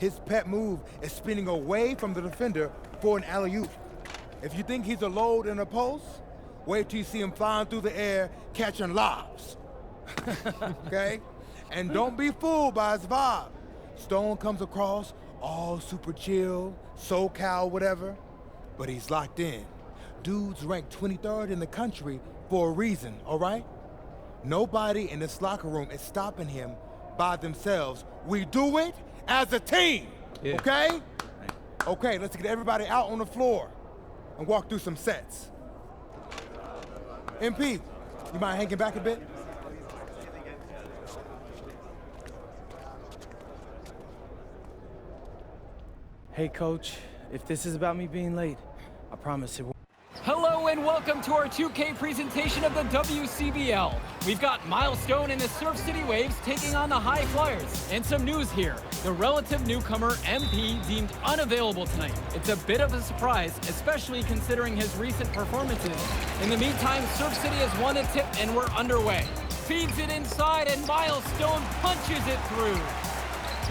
His pet move is spinning away from the defender for an alley-oop. If you think he's a load in a post, wait till you see him flying through the air catching lobs. Okay? And don't be fooled by his vibe. Stone comes across all super chill, SoCal, whatever, but he's locked in. Dude's ranked 23rd in the country for a reason, all right? Nobody in this locker room is stopping him by themselves. We do it as a team, okay? Okay, let's get everybody out on the floor and walk through some sets. MP, you mind hanging back a bit? Hey, Coach, if this is about me being late, I promise it won't. Hello and welcome to our 2K presentation of the WCBL. We've got Milestone and the Surf City Waves taking on the High Flyers. And some news here. The relative newcomer, MP, deemed unavailable tonight. It's a bit of a surprise, especially considering his recent performances. In the meantime, Surf City has won a tip and we're underway. Feeds it inside and Milestone punches it through.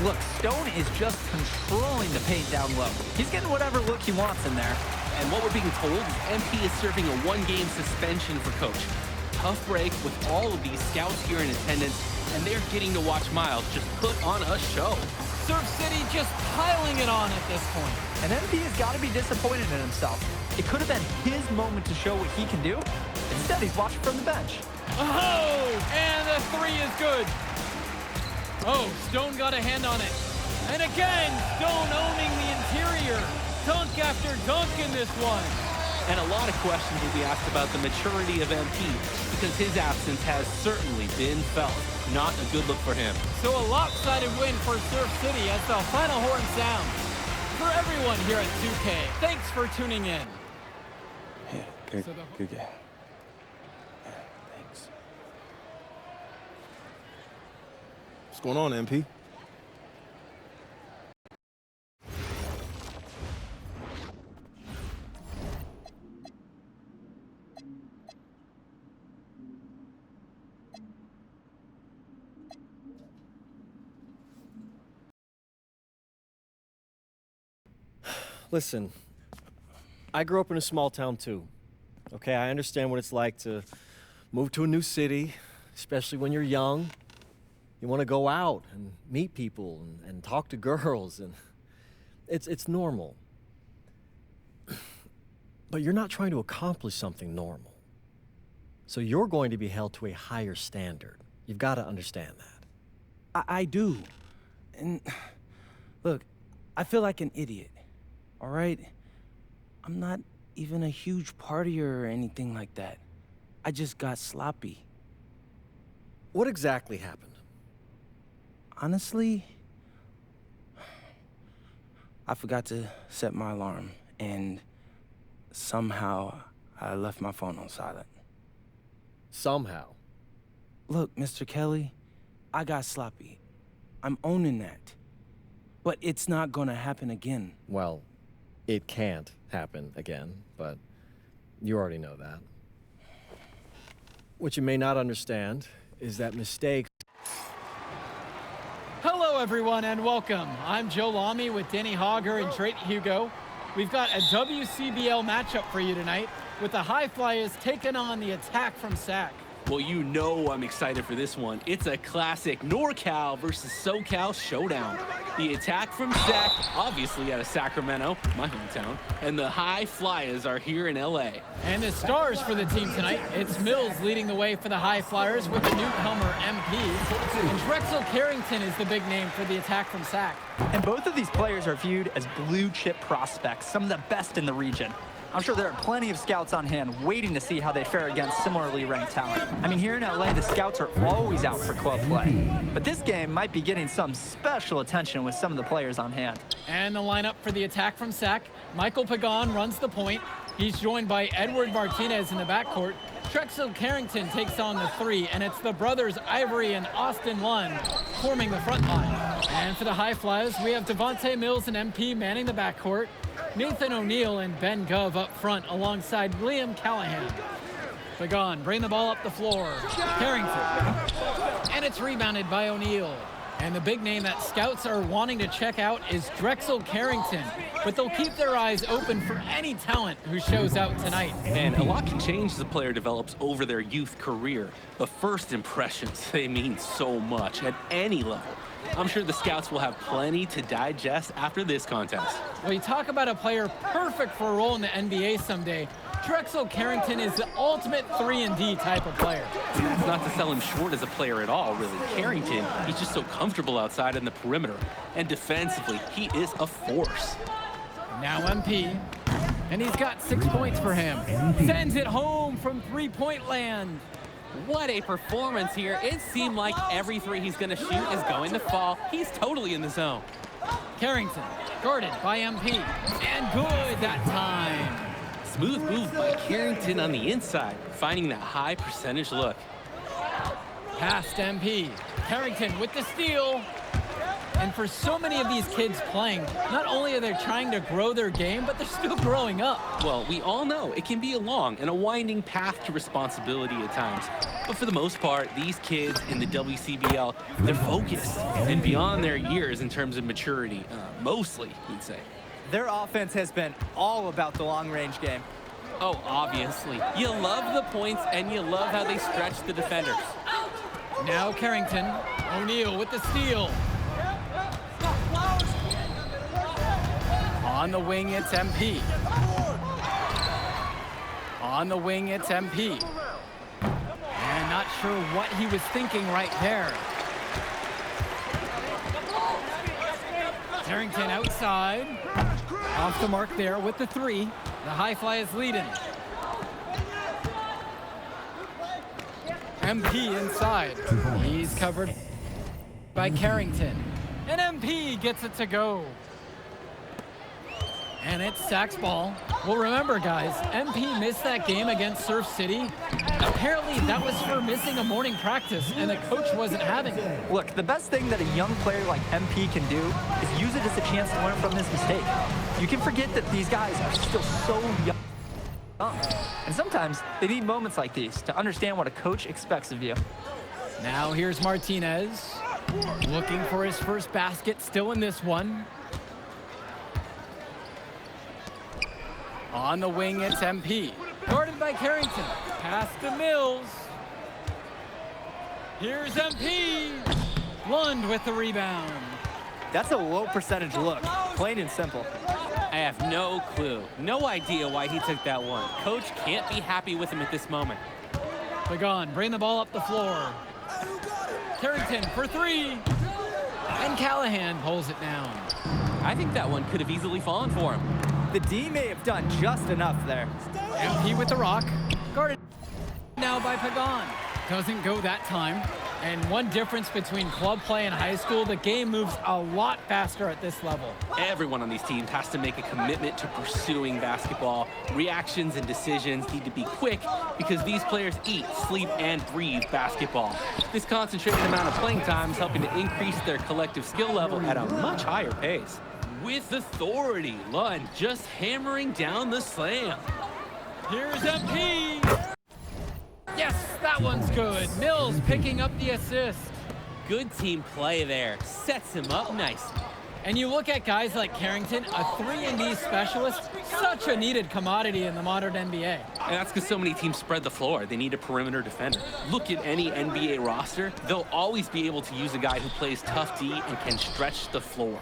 Look, Stone is just controlling the paint down low. He's getting whatever look he wants in there. And what we're being told is MP is serving a one-game suspension for Coach. Tough break with all of these scouts here in attendance, and they're getting to watch Miles just put on a show. Surf City just piling it on at this point. And MP has got to be disappointed in himself. It could have been his moment to show what he can do. Instead, he's watching from the bench. Oh, and the three is good. Oh, Stone got a hand on it. And again, Stone owning the interior. Dunk after dunk in this one. And a lot of questions will be asked about the maturity of MP, because his absence has certainly been felt. Not a good look for him. So a lopsided win for Surf City as the final horn sounds. For everyone here at 2K, thanks for tuning in. Yeah, good game. Yeah, thanks. What's going on, MP? Listen, I grew up in a small town too. Okay, I understand what it's like to move to a new city, especially when you're young. You want to go out and meet people and talk to girls, and it's normal. But you're not trying to accomplish something normal. So you're going to be held to a higher standard. You've got to understand that. I do. And look, I feel like an idiot. All right? I'm not even a huge partier or anything like that. I just got sloppy. What exactly happened? Honestly, I forgot to set my alarm, and somehow I left my phone on silent. Somehow? Look, Mr. Kelly, I got sloppy. I'm owning that. But it's not gonna happen again. Well, it can't happen again, but you already know that. What you may not understand is that mistakes... Hello, everyone, and welcome. I'm Joe Lamy with Danny Hogger and Drake Hugo. We've got a WCBL matchup for you tonight with the High Flyers taking on the Attack from Sac. Well, you know I'm excited for this one. It's a classic NorCal versus SoCal showdown. The Attack from Sac, obviously out of Sacramento, my hometown, and the High Flyers are here in LA. And the stars for the team tonight, it's Mills leading the way for the High Flyers with the newcomer MP. And Drexel Carrington is the big name for the Attack from Sac. And both of these players are viewed as blue-chip prospects, some of the best in the region. I'm sure there are plenty of scouts on hand waiting to see how they fare against similarly ranked talent. I mean, here in LA, the scouts are always out for club play. But this game might be getting some special attention with some of the players on hand. And the lineup for the Attack from Sac, Michael Pagan runs the point. He's joined by Edward Martinez in the backcourt. Drexel Carrington takes on the three, and it's the brothers Ivory and Austin Lund forming the front line. And for the High Flyers, we have Devontae Mills and MP manning the backcourt. Nathan O'Neill and Ben Gove up front alongside Liam Callahan. Pagan bring the ball up the floor. Carrington. And it's rebounded by O'Neill. And the big name that scouts are wanting to check out is Drexel Carrington, but they'll keep their eyes open for any talent who shows out tonight. And a lot can change as a player develops over their youth career, but first impressions, they mean so much at any level. I'm sure the scouts will have plenty to digest after this contest. Well, you talk about a player perfect for a role in the NBA someday. Drexel Carrington is the ultimate 3-and-D type of player. That's not to sell him short as a player at all, really. Carrington, he's just so comfortable outside in the perimeter. And defensively, he is a force. Now MP, and he's got 6 points for him. Sends it home from three-point land. What a performance here. It seemed like every three he's going to shoot is going to fall. He's totally in the zone. Carrington, guarded by MP, and good that time. Smooth move by Carrington on the inside, finding that high percentage look. Past MP. Carrington with the steal. And for so many of these kids playing, not only are they trying to grow their game, but they're still growing up. Well, we all know it can be a long and a winding path to responsibility at times. But for the most part, these kids in the WCBL, they're focused and beyond their years in terms of maturity, mostly, we'd say. Their offense has been all about the long-range game. Oh, obviously. You love the points, and you love how they stretch the defenders. Now Carrington. O'Neal with the steal. On the wing, it's MP. On the wing, it's MP. And not sure what he was thinking right there. Carrington outside. Off the mark there with the three. The high fly is leading. MP inside. He's covered by Carrington. And MP gets it to go. And it's Sack's ball. Well, remember, guys, MP missed that game against Surf City. Apparently, that was for missing a morning practice, and the coach wasn't having it. Look, the best thing that a young player like MP can do is use it as a chance to learn from his mistake. You can forget that these guys are still so young. And sometimes they need moments like these to understand what a coach expects of you. Now here's Martinez, looking for his first basket, still in this one. On the wing, it's MP. Guarded by Carrington. Pass to Mills. Here's MP. Lund with the rebound. That's a low percentage look, plain and simple. I have no clue, no idea why he took that one. Coach can't be happy with him at this moment. Pagan, bring the ball up the floor. Carrington for three. And Callahan pulls it down. I think that one could have easily fallen for him. The D may have done just enough there. MP with the rock. Guarded now by Pagan. Doesn't go that time. And one difference between club play and high school, the game moves a lot faster at this level. Everyone on these teams has to make a commitment to pursuing basketball. Reactions and decisions need to be quick because these players eat, sleep, and breathe basketball. This concentrated amount of playing time is helping to increase their collective skill level at a much higher pace. With authority, Lund just hammering down the slam. Here's MP. Yes, that one's good. Mills picking up the assist. Good team play there. Sets him up nicely. And you look at guys like Carrington, a 3-and-D specialist, such a needed commodity in the modern NBA. And that's because so many teams spread the floor. They need a perimeter defender. Look at any NBA roster. They'll always be able to use a guy who plays tough D and can stretch the floor.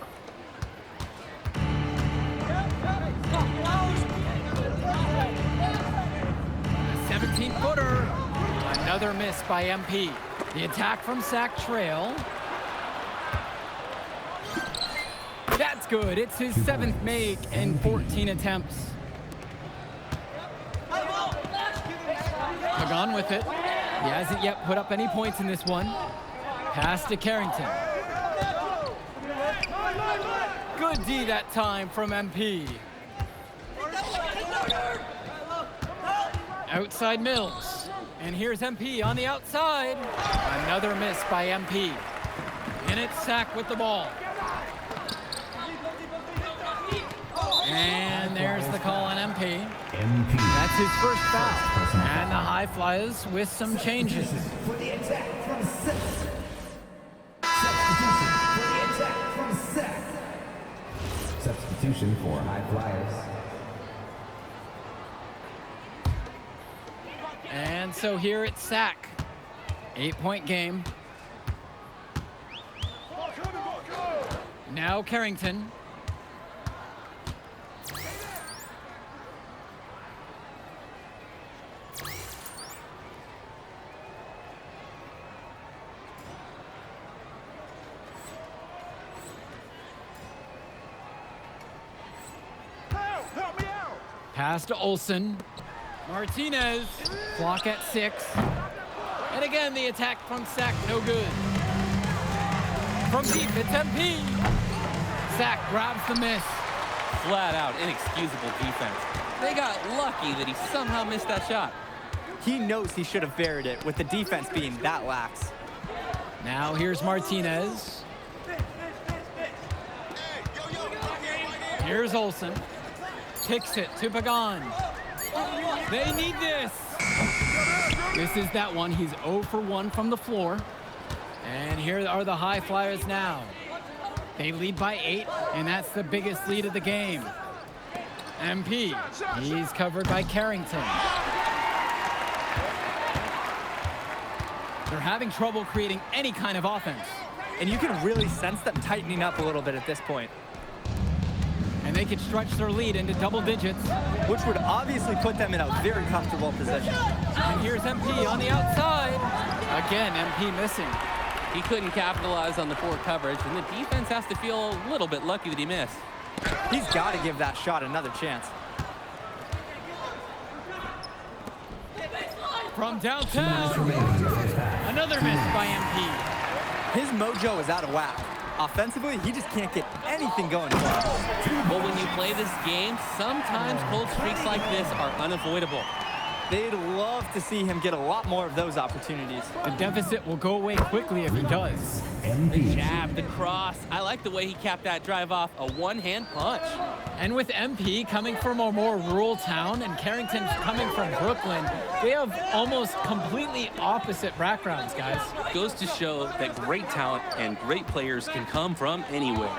17-footer. Another miss by MP. The attack from Sack Trail. That's good. It's his 7th make in 14 attempts. Pagan with it. He hasn't yet put up any points in this one. Pass to Carrington. Good D that time from MP. Outside Mills. And here's MP on the outside. Another miss by MP. And it's Sack with the ball. And there's the call on MP. That's his first foul. And the High Flyers with some changes. For the attack from 6. Substitution. Substitution for High Flyers. And so here it's sack. 8-point game. Now Carrington. Pass to Olsen. Martinez. Clock at 6. And again, the attack from Sack, no good. From deep, it's MP. Sack grabs the miss. Flat out inexcusable defense. They got lucky that he somehow missed that shot. He knows he should have buried it with the defense being that lax. Now here's Martinez. Here's Olsen. Kicks it to Pagan. They need this. This is that one. He's 0 for 1 from the floor. And here are the High Flyers now. They lead by 8, and that's the biggest lead of the game. MP, he's covered by Carrington. They're having trouble creating any kind of offense. And you can really sense them tightening up a little bit at this point. And they could stretch their lead into double digits. Which would obviously put them in a very comfortable position. And here's MP on the outside. Again, MP missing. He couldn't capitalize on the poor coverage, and the defense has to feel a little bit lucky that he missed. He's got to give that shot another chance. From downtown, another miss by MP. His mojo is out of whack. Offensively, he just can't get anything going. But when you play this game, sometimes cold streaks like this are unavoidable. They'd love to see him get a lot more of those opportunities. The deficit will go away quickly if he does. The jab, the cross. I like the way he capped that drive off. A one-hand punch. And with MP coming from a more rural town and Carrington coming from Brooklyn, they have almost completely opposite backgrounds, guys. Goes to show that great talent and great players can come from anywhere.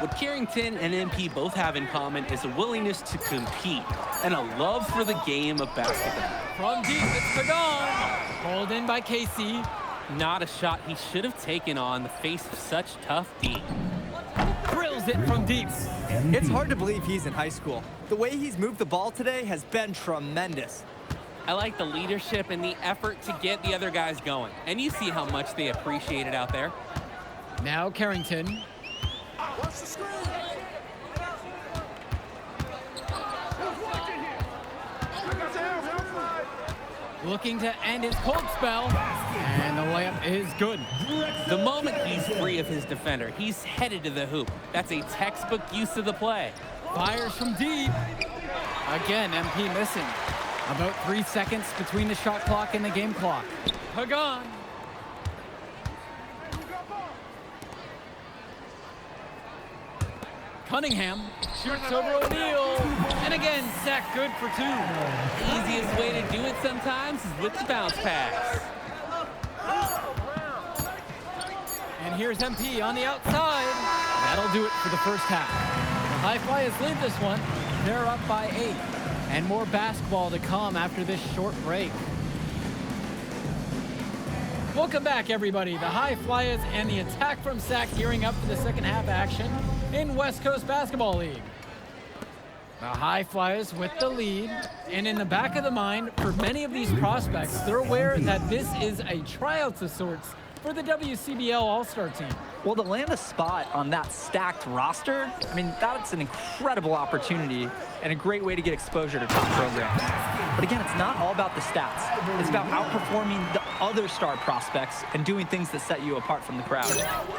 What Carrington and MP both have in common is a willingness to compete and a love for the game of basketball. From deep, it's Pagan. Pulled in by Casey. Not a shot he should have taken on the face of such tough D. Drills it from deep. It's hard to believe he's in high school. The way he's moved the ball today has been tremendous. I like the leadership and the effort to get the other guys going. And you see how much they appreciate it out there. Now Carrington. Watch the screen. Looking to end his cold spell. And the layup is good. The moment he's free of his defender, he's headed to the hoop. That's a textbook use of the play. Fires from deep. Again, MP missing. About 3 seconds between the shot clock and the game clock. Pagan. Cunningham shoots over O'Neal. And again, Sack good for 2. The easiest way to do it sometimes is with the bounce pass. And here's MP on the outside. That'll do it for the first half. The High Flyers lead this one. They're up by 8. And more basketball to come after this short break. Welcome back, everybody. The High Flyers and the attack from Sack gearing up for the second half action in West Coast Basketball League. The High Flyers with the lead, and in the back of the mind, for many of these prospects, they're aware that this is a tryout of sorts for the WCBL All-Star team. Well, to land a spot on that stacked roster, I mean, that's an incredible opportunity and a great way to get exposure to top programs. But again, it's not all about the stats. It's about outperforming the other star prospects and doing things that set you apart from the crowd.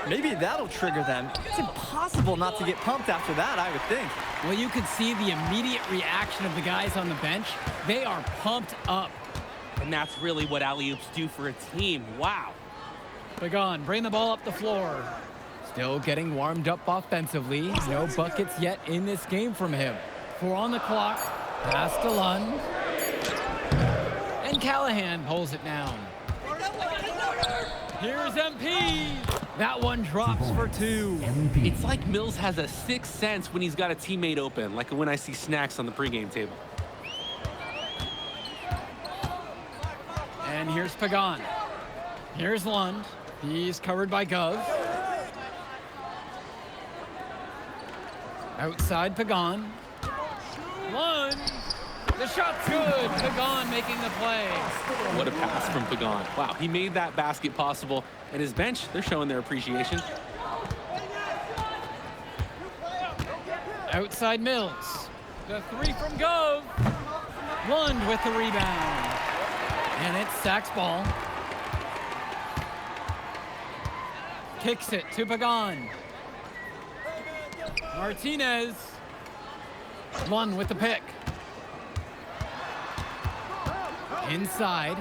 Maybe that'll trigger them. It's impossible not to get pumped after that, I would think. Well, you could see the immediate reaction of the guys on the bench. They are pumped up. And that's really what alley-oops do for a team. Wow. Pagan, bring the ball up the floor. Still getting warmed up offensively. No buckets yet in this game from him. 4 on the clock. Pass to Lund. And Callahan pulls it down. Here's MP. That one drops for 2. It's like Mills has a sixth sense when he's got a teammate open, like when I see snacks on the pregame table. And here's Pagan. Here's Lund. He's covered by Gov. Outside Pagan. Lund. The shot's good. Pagan making the play. What a pass from Pagan. Wow, he made that basket possible. And his bench, they're showing their appreciation. Outside Mills. The 3 from Gov. Lund with the rebound. And it's Sack's ball. Kicks it to Pagan. Martinez. Lund with the pick. Inside.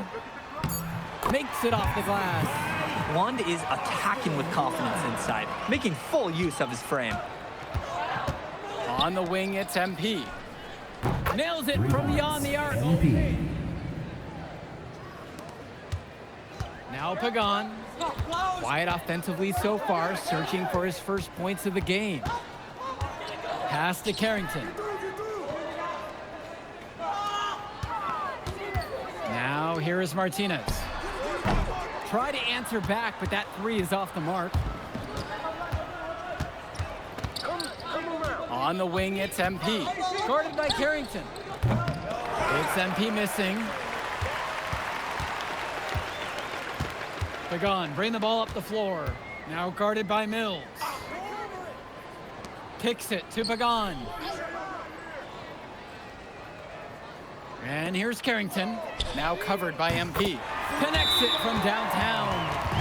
Makes it off the glass. Lund is attacking with confidence inside, making full use of his frame. On the wing, it's MP. Nails it from beyond the arc. Now Pagan. Quiet offensively so far, searching for his first points of the game. Pass to Carrington. Now here is Martinez. Try to answer back, but that 3 is off the mark. On the wing, it's MP. Guarded by Carrington. It's MP missing. Pagan, bring the ball up the floor. Now guarded by Mills. Kicks it to Pagan. And here's Carrington, now covered by MP. Connects it from downtown.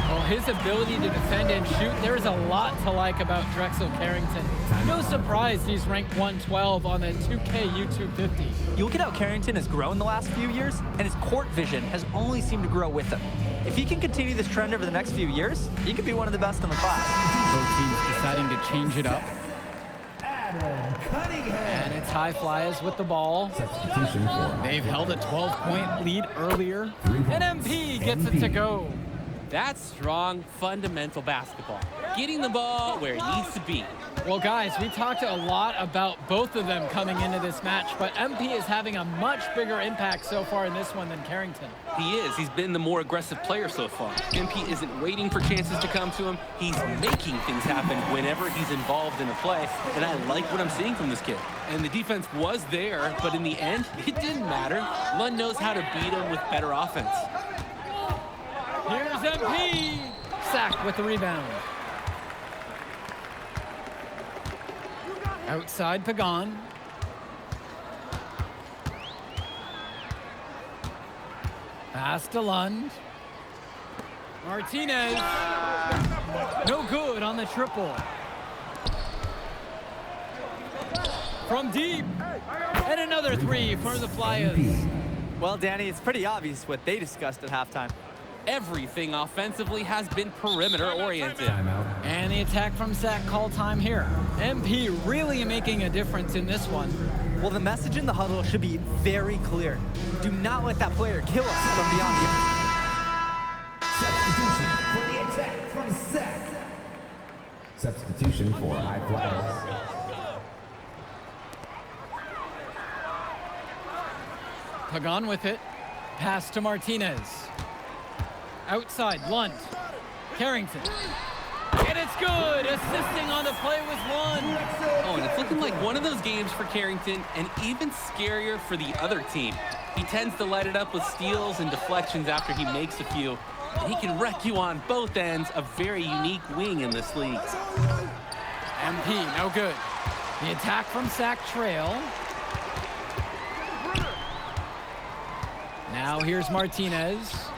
Well, his ability to defend and shoot, there's a lot to like about Drexel Carrington. No surprise he's ranked 112 on the 2K YouTube 50. You look at how Carrington has grown the last few years, and his court vision has only seemed to grow with him. If he can continue this trend over the next few years, he could be one of the best in the class. Both teams deciding to change it up. And it's High Flyers with the ball. They've held a 12-point lead earlier. And MP gets it to go. That's strong, fundamental basketball. Getting the ball where it needs to be. Well, guys, we talked a lot about both of them coming into this match, but MP is having a much bigger impact so far in this one than Carrington. He is. He's been the more aggressive player so far. MP isn't waiting for chances to come to him. He's making things happen whenever he's involved in a play, and I like what I'm seeing from this kid. And the defense was there, but in the end, it didn't matter. Lund knows how to beat him with better offense. Here's MP. Sack with the rebound. Outside Pagan. Pass to Lund. Martinez. No good on the triple. From deep. And another 3 for the Flyers. Well, Danny, it's pretty obvious what they discussed at halftime. Everything offensively has been perimeter-oriented. And the attack from Sack call time here. MP really making a difference in this one. Well, the message in the huddle should be very clear. Do not let that player kill us from beyond the arc. Substitution for the attack from Sack. Substitution for High Flyers. Pagan with it. Pass to Martinez. Outside, Lund. Carrington. And it's good! Assisting on the play with Lund. Oh, and it's looking like one of those games for Carrington, and even scarier for the other team. He tends to light it up with steals and deflections after he makes a few, and he can wreck you on both ends. A very unique wing in this league. MP, no good. The attack from Sack Trail. Now here's Martinez.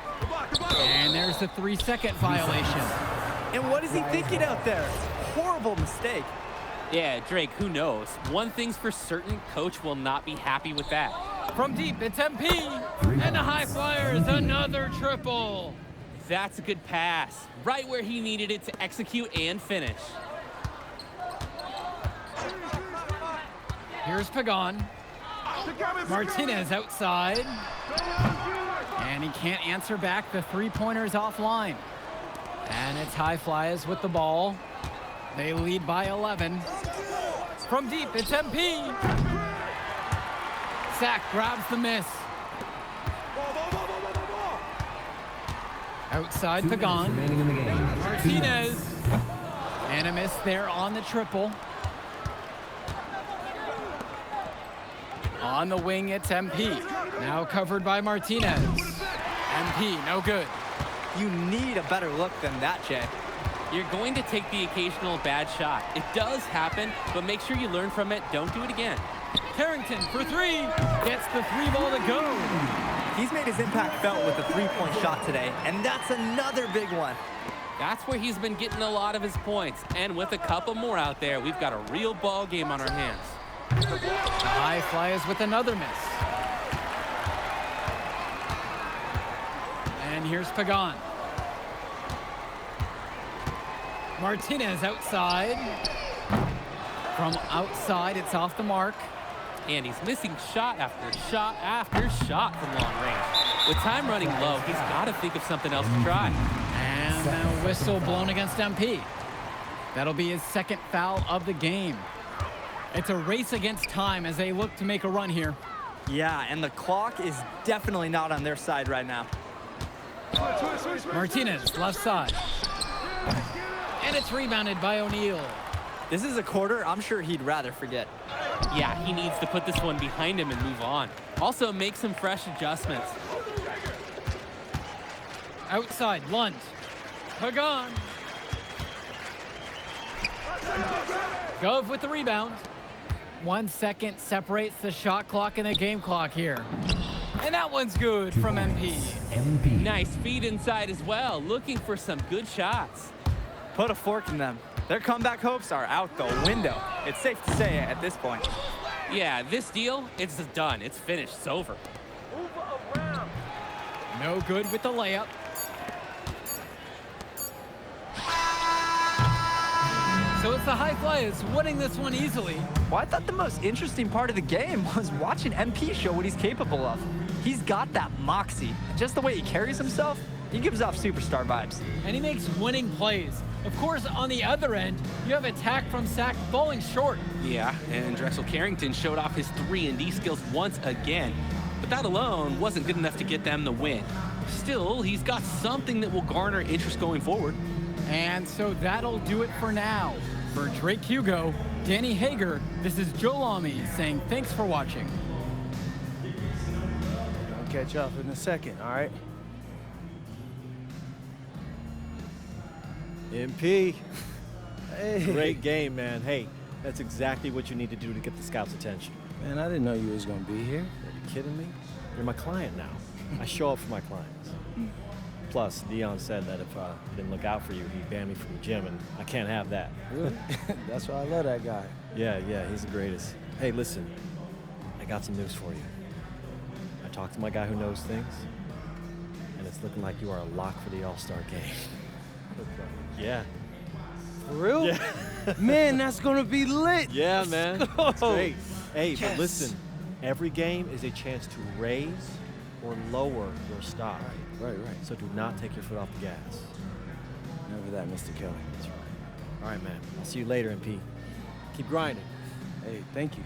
And there's the 3-second violation. And what is he thinking out there? Horrible mistake. Yeah, Drake, who knows? One thing's for certain, coach will not be happy with that. From deep, it's MP. And the High Flyers, another triple. That's a good pass. Right where he needed it to execute and finish. Here's Pagan. Martinez outside. And he can't answer back. The 3-pointer's offline. And it's High Flyers with the ball. They lead by 11. From deep, it's MP. Sack grabs the miss. Outside Pagan. Remaining in the game. Martinez. And a miss there on the triple. On the wing, it's MP. Now covered by Martinez. MP, no good. You need a better look than that, Jay. You're going to take the occasional bad shot. It does happen, but make sure you learn from it. Don't do it again. Carrington for three. Gets the three ball to go. He's made his impact felt with a three-point shot today, and that's another big one. That's where he's been getting a lot of his points. And with a couple more out there, we've got a real ball game on our hands. The High Flyers with another miss. And here's Pagan. Martinez outside. From outside, it's off the mark. And he's missing shot after shot after shot from long range. With time running low, he's got to think of something else to try. And a whistle blown against MP. That'll be his second foul of the game. It's a race against time as they look to make a run here. Yeah, and the clock is definitely not on their side right now. Martinez, left side. And it's rebounded by O'Neal. This is a quarter I'm sure he'd rather forget. Yeah, he needs to put this one behind him and move on. Also, make some fresh adjustments. Outside, Lund. Pagan. Gove with the rebound. 1 second separates the shot clock and the game clock here. And that one's good from MP. MP. Nice feed inside as well, looking for some good shots. Put a fork in them. Their comeback hopes are out the window. It's safe to say at this point. Yeah, this deal, it's done. It's finished. It's over. No good with the layup. So it's the High Flyers winning this one easily. Well, I thought the most interesting part of the game was watching MP show what he's capable of. He's got that moxie. Just the way he carries himself, he gives off superstar vibes. And he makes winning plays. Of course, on the other end, you have attack from Sack falling short. Yeah, and Drexel Carrington showed off his 3-and-D skills once again. But that alone wasn't good enough to get them the win. Still, he's got something that will garner interest going forward. And so that'll do it for now. For Drake Hugo, Danny Hager, this is Joe Lamy saying thanks for watching. I'll catch up in a second, all right? MP. Hey. Great game, man. Hey, that's exactly what you need to do to get the scouts' attention. Man, I didn't know you was gonna be here. Are you kidding me? You're my client now. I show up for my clients. Plus, Dion said that if I didn't look out for you, he'd ban me from the gym, and I can't have that. Really? That's why I love that guy. Yeah, he's the greatest. Hey, listen, I got some news for you. I talked to my guy who knows things, and it's looking like you are a lock for the All-Star game. Yeah. For real? Yeah. Man, that's gonna be lit. Yeah, Let's man. go. That's great. Hey, Yes. but listen, every game is a chance to raise or lower your stock. Right. So do not take your foot off the gas. Never that, Mr. Kelly. That's right. All right, man. I'll see you later, MP. Keep grinding. Hey, thank you.